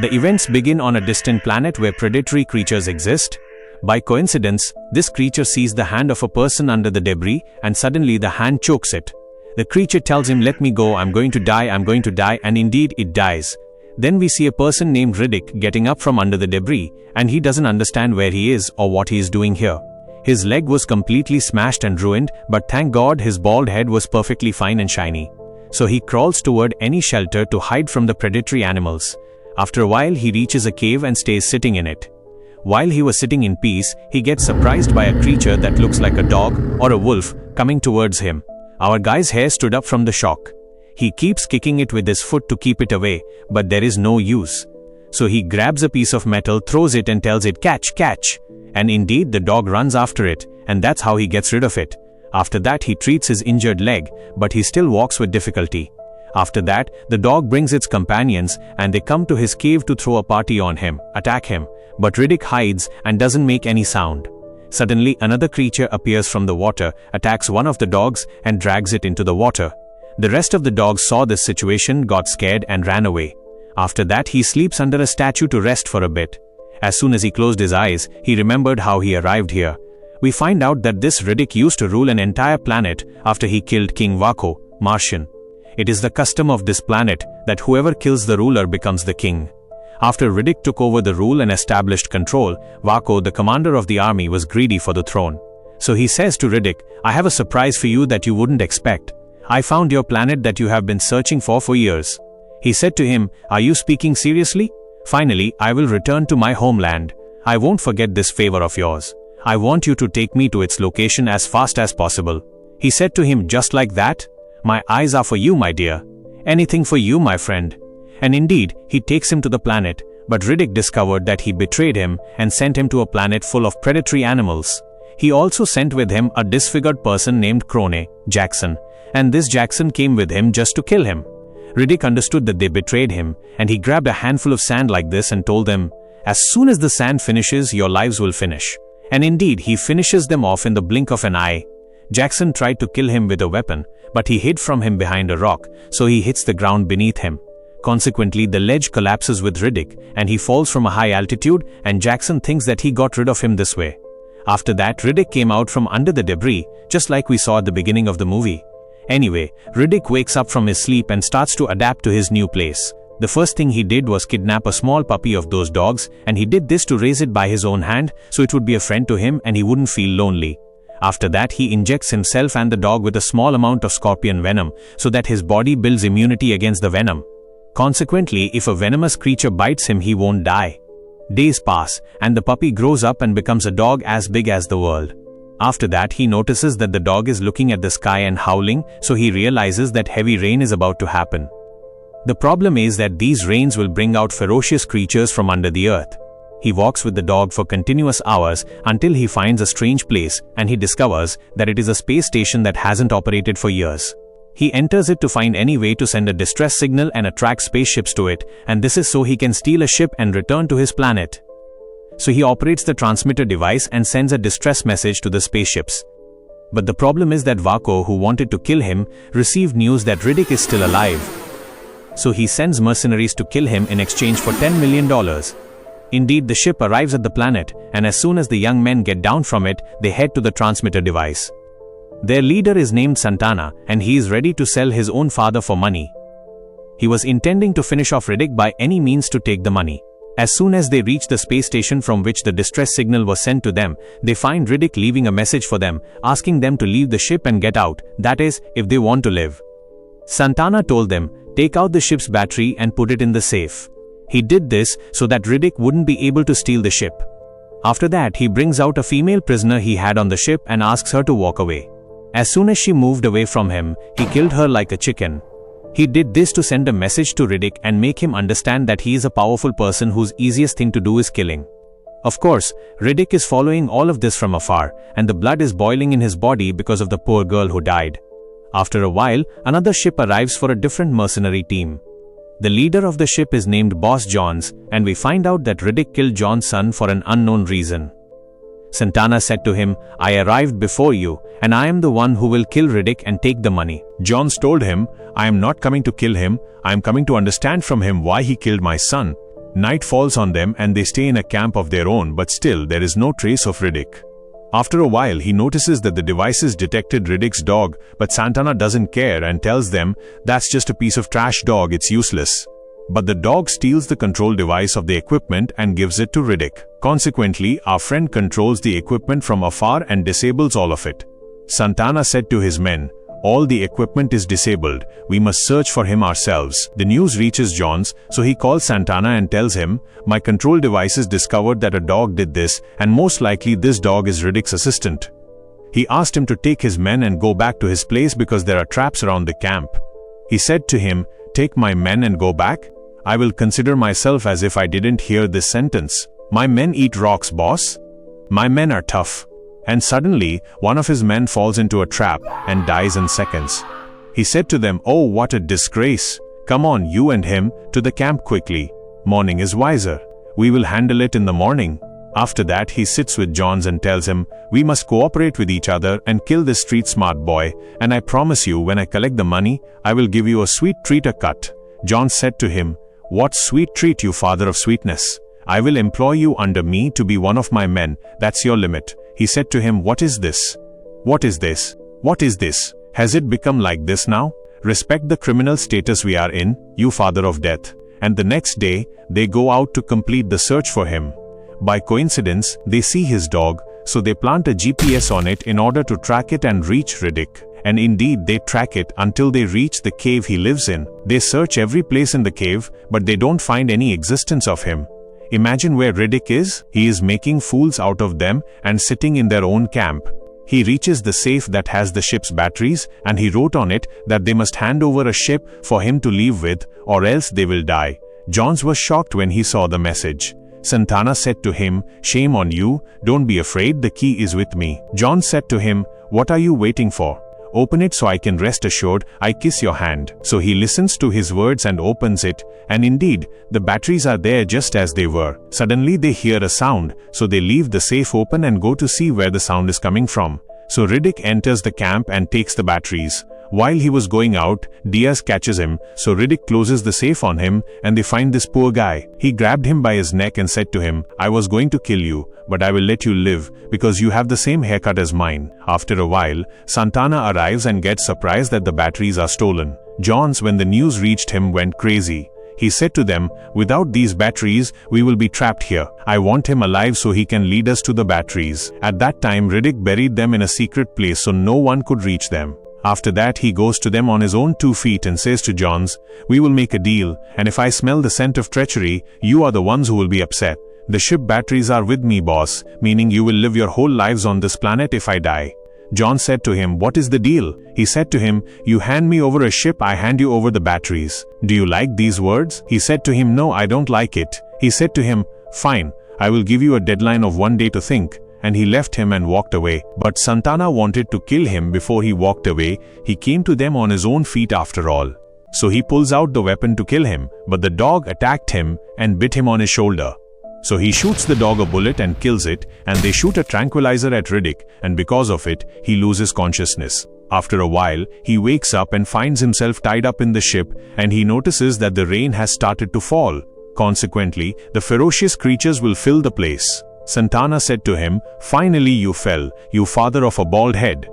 The events begin on a distant planet where predatory creatures exist. By coincidence, this creature sees the hand of a person under the debris, and suddenly the hand chokes it. The creature tells him, "Let me go, I'm going to die," and indeed it dies. Then we see a person named Riddick getting up from under the debris, and he doesn't understand where he is or what he is doing here. His leg was completely smashed and ruined, but thank God his bald head was perfectly fine and shiny. So he crawls toward any shelter to hide from the predatory animals. After a while he reaches a cave and stays sitting in it. While he was sitting in peace, he gets surprised by a creature that looks like a dog or a wolf coming towards him. Our guy's hair stood up from the shock. He keeps kicking it with his foot to keep it away, but there is no use. So he grabs a piece of metal, throws it and tells it, "Catch, catch!" And indeed the dog runs after it, and that's how he gets rid of it. After that he treats his injured leg, but he still walks with difficulty. After that, the dog brings its companions, and they come to his cave to throw a party on him, attack him. But Riddick hides and doesn't make any sound. Suddenly another creature appears from the water, attacks one of the dogs, and drags it into the water. The rest of the dogs saw this situation, got scared, and ran away. After that he sleeps under a statue to rest for a bit. As soon as he closed his eyes, he remembered how he arrived here. We find out that this Riddick used to rule an entire planet after he killed King Vaco, Martian. It is the custom of this planet that whoever kills the ruler becomes the king. After Riddick took over the rule and established control, Vaco, the commander of the army, was greedy for the throne. So he says to Riddick, "I have a surprise for you that you wouldn't expect. I found your planet that you have been searching for years." He said to him, "Are you speaking seriously? Finally, I will return to my homeland. I won't forget this favor of yours. I want you to take me to its location as fast as possible." He said to him, "Just like that? My eyes are for you, my dear. Anything for you, my friend." And indeed, he takes him to the planet, but Riddick discovered that he betrayed him and sent him to a planet full of predatory animals. He also sent with him a disfigured person named Crone, Jackson, and this Jackson came with him just to kill him. Riddick understood that they betrayed him, and he grabbed a handful of sand like this and told them, "As soon as the sand finishes, your lives will finish." And indeed, he finishes them off in the blink of an eye. Jackson tried to kill him with a weapon, but he hid from him behind a rock, so he hits the ground beneath him. Consequently, the ledge collapses with Riddick, and he falls from a high altitude, and Jackson thinks that he got rid of him this way. After that, Riddick came out from under the debris, just like we saw at the beginning of the movie. Anyway, Riddick wakes up from his sleep and starts to adapt to his new place. The first thing he did was kidnap a small puppy of those dogs, and he did this to raise it by his own hand, so it would be a friend to him and he wouldn't feel lonely. After that, he injects himself and the dog with a small amount of scorpion venom, so that his body builds immunity against the venom. Consequently, if a venomous creature bites him, he won't die. Days pass, and the puppy grows up and becomes a dog as big as the world. After that, he notices that the dog is looking at the sky and howling, so he realizes that heavy rain is about to happen. The problem is that these rains will bring out ferocious creatures from under the earth. He walks with the dog for continuous hours until he finds a strange place, and he discovers that it is a space station that hasn't operated for years. He enters it to find any way to send a distress signal and attract spaceships to it, and this is so he can steal a ship and return to his planet. So he operates the transmitter device and sends a distress message to the spaceships. But the problem is that Vaco, who wanted to kill him, received news that Riddick is still alive. So he sends mercenaries to kill him in exchange for $10 million. Indeed, the ship arrives at the planet, and as soon as the young men get down from it, they head to the transmitter device. Their leader is named Santana, and he is ready to sell his own father for money. He was intending to finish off Riddick by any means to take the money. As soon as they reach the space station from which the distress signal was sent to them, they find Riddick leaving a message for them, asking them to leave the ship and get out, that is, if they want to live. Santana told them, take out the ship's battery and put it in the safe. He did this so that Riddick wouldn't be able to steal the ship. After that, he brings out a female prisoner he had on the ship and asks her to walk away. As soon as she moved away from him, he killed her like a chicken. He did this to send a message to Riddick and make him understand that he is a powerful person whose easiest thing to do is killing. Of course, Riddick is following all of this from afar, and the blood is boiling in his body because of the poor girl who died. After a while, another ship arrives for a different mercenary team. The leader of the ship is named Boss Johns, and we find out that Riddick killed John's son for an unknown reason. Santana said to him, I arrived before you, and I am the one who will kill Riddick and take the money. Johns told him, I am not coming to kill him, I am coming to understand from him why he killed my son. Night falls on them and they stay in a camp of their own, but still there is no trace of Riddick. After a while, he notices that the devices detected Riddick's dog, but Santana doesn't care and tells them, "That's just a piece of trash dog, it's useless." But the dog steals the control device of the equipment and gives it to Riddick. Consequently, our friend controls the equipment from afar and disables all of it. Santana said to his men, "All the equipment is disabled. We must search for him ourselves." The news reaches Johns, so he calls Santana and tells him, "My control devices discovered that a dog did this, and most likely this dog is Riddick's assistant." He asked him to take his men and go back to his place because there are traps around the camp. He said to him, "Take my men and go back? I will consider myself as if I didn't hear this sentence. My men eat rocks, boss. My men are tough." And suddenly, one of his men falls into a trap and dies in seconds. He said to them, "Oh, what a disgrace. Come on, you and him, to the camp quickly. Morning is wiser. We will handle it in the morning." After that, he sits with Johns and tells him, "We must cooperate with each other and kill this street-smart boy, and I promise you, when I collect the money, I will give you a sweet treat, a cut." Johns said to him, "What sweet treat, you father of sweetness? I will employ you under me to be one of my men. That's your limit." He said to him, "What is this? What is this? What is this? Has it become like this now? Respect the criminal status we are in, you father of death." And the next day, they go out to complete the search for him. By coincidence, they see his dog, so they plant a GPS on it in order to track it and reach Riddick. And indeed, they track it until they reach the cave he lives in. They search every place in the cave, but they don't find any existence of him. Imagine where Riddick is. He is making fools out of them and sitting in their own camp. He reaches the safe that has the ship's batteries, and he wrote on it that they must hand over a ship for him to leave with, or else they will die. Johns was shocked when he saw the message. Santana said to him, "Shame on you, don't be afraid, the key is with me." John said to him, "What are you waiting for? Open it so I can rest assured I kiss your hand." So he listens to his words and opens it, and indeed, the batteries are there just as they were. Suddenly they hear a sound, so they leave the safe open and go to see where the sound is coming from. So Riddick enters the camp and takes the batteries. While he was going out, Diaz catches him, so Riddick closes the safe on him, and they find this poor guy. He grabbed him by his neck and said to him, "I was going to kill you, but I will let you live, because you have the same haircut as mine." After a while, Santana arrives and gets surprised that the batteries are stolen. Johns, when the news reached him, went crazy. He said to them, "Without these batteries, we will be trapped here. I want him alive so he can lead us to the batteries." At that time, Riddick buried them in a secret place so no one could reach them. After that, he goes to them on his own 2 feet and says to Johns, "We will make a deal, and if I smell the scent of treachery, you are the ones who will be upset. The ship batteries are with me, boss, meaning you will live your whole lives on this planet if I die." John said to him, "What is the deal?" He said to him, "You hand me over a ship, I hand you over the batteries. Do you like these words?" He said to him, "No, I don't like it." He said to him, "Fine, I will give you a deadline of 1 day to think." And he left him and walked away. But Santana wanted to kill him before he walked away. He came to them on his own feet after all. So he pulls out the weapon to kill him, but the dog attacked him and bit him on his shoulder. So he shoots the dog a bullet and kills it, and they shoot a tranquilizer at Riddick, and because of it, he loses consciousness. After a while, he wakes up and finds himself tied up in the ship, and he notices that the rain has started to fall. Consequently, the ferocious creatures will fill the place. Santana said to him, "Finally you fell, you father of a bald head.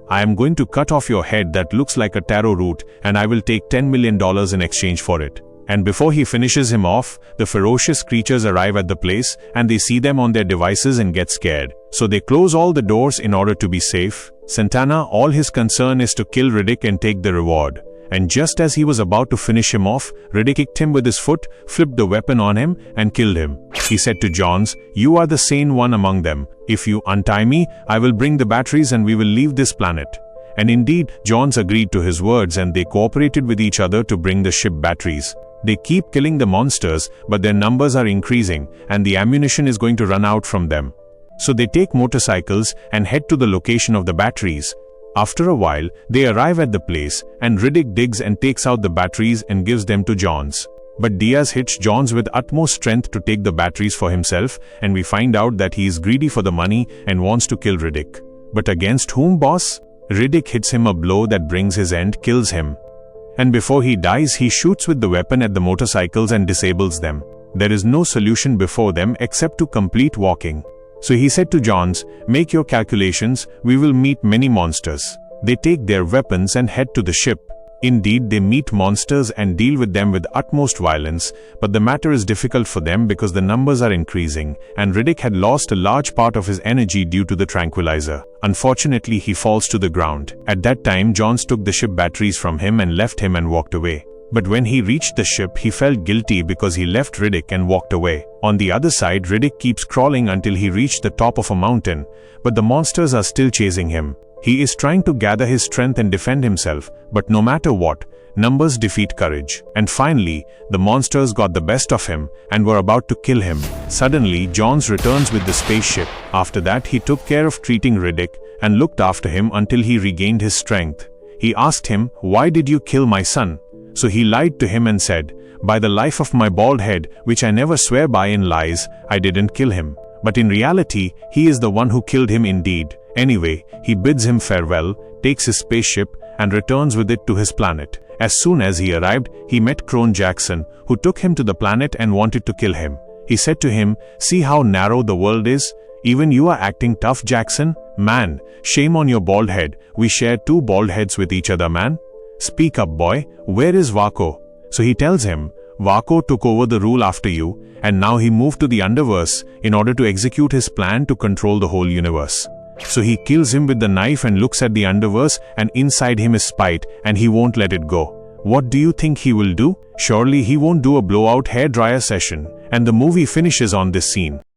I am going to cut off your head that looks like a taro root, and I will take $10 million in exchange for it." And before he finishes him off, the ferocious creatures arrive at the place, and they see them on their devices and get scared. So they close all the doors in order to be safe. Santana, all his concern is to kill Riddick and take the reward. And just as he was about to finish him off, Riddick kicked him with his foot, flipped the weapon on him, and killed him. He said to Johns, "You are the sane one among them. If you untie me, I will bring the batteries and we will leave this planet." And indeed, Johns agreed to his words, and they cooperated with each other to bring the ship batteries. They keep killing the monsters, but their numbers are increasing, and the ammunition is going to run out from them. So they take motorcycles and head to the location of the batteries. After a while, they arrive at the place, and Riddick digs and takes out the batteries and gives them to Johns. But Diaz hits Johns with utmost strength to take the batteries for himself, and we find out that he is greedy for the money and wants to kill Riddick. But against whom, boss? Riddick hits him a blow that brings his end, kills him. And before he dies, he shoots with the weapon at the motorcycles and disables them. There is no solution before them except to complete walking. So he said to Johns, "Make your calculations, we will meet many monsters." They take their weapons and head to the ship. Indeed, they meet monsters and deal with them with utmost violence, but the matter is difficult for them because the numbers are increasing, and Riddick had lost a large part of his energy due to the tranquilizer. Unfortunately, he falls to the ground. At that time, Johns took the ship batteries from him and left him and walked away. But when he reached the ship, he felt guilty because he left Riddick and walked away. On the other side, Riddick keeps crawling until he reached the top of a mountain, but the monsters are still chasing him. He is trying to gather his strength and defend himself, but no matter what, numbers defeat courage. And finally, the monsters got the best of him and were about to kill him. Suddenly, Johns returns with the spaceship. After that, he took care of treating Riddick and looked after him until he regained his strength. He asked him, "Why did you kill my son?" So he lied to him and said, "By the life of my bald head, which I never swear by in lies, I didn't kill him." But in reality, he is the one who killed him indeed. Anyway, he bids him farewell, takes his spaceship, and returns with it to his planet. As soon as he arrived, he met Crone Jackson, who took him to the planet and wanted to kill him. He said to him, "See how narrow the world is? Even you are acting tough, Jackson? Man, shame on your bald head. We share two bald heads with each other, man. Speak up, boy. Where is Vaco?" So he tells him, "Vaco took over the rule after you, and now he moved to the Underverse in order to execute his plan to control the whole universe." So he kills him with the knife and looks at the Underverse, and inside him is spite, and he won't let it go. What do you think he will do? Surely he won't do a blowout hairdryer session. And the movie finishes on this scene.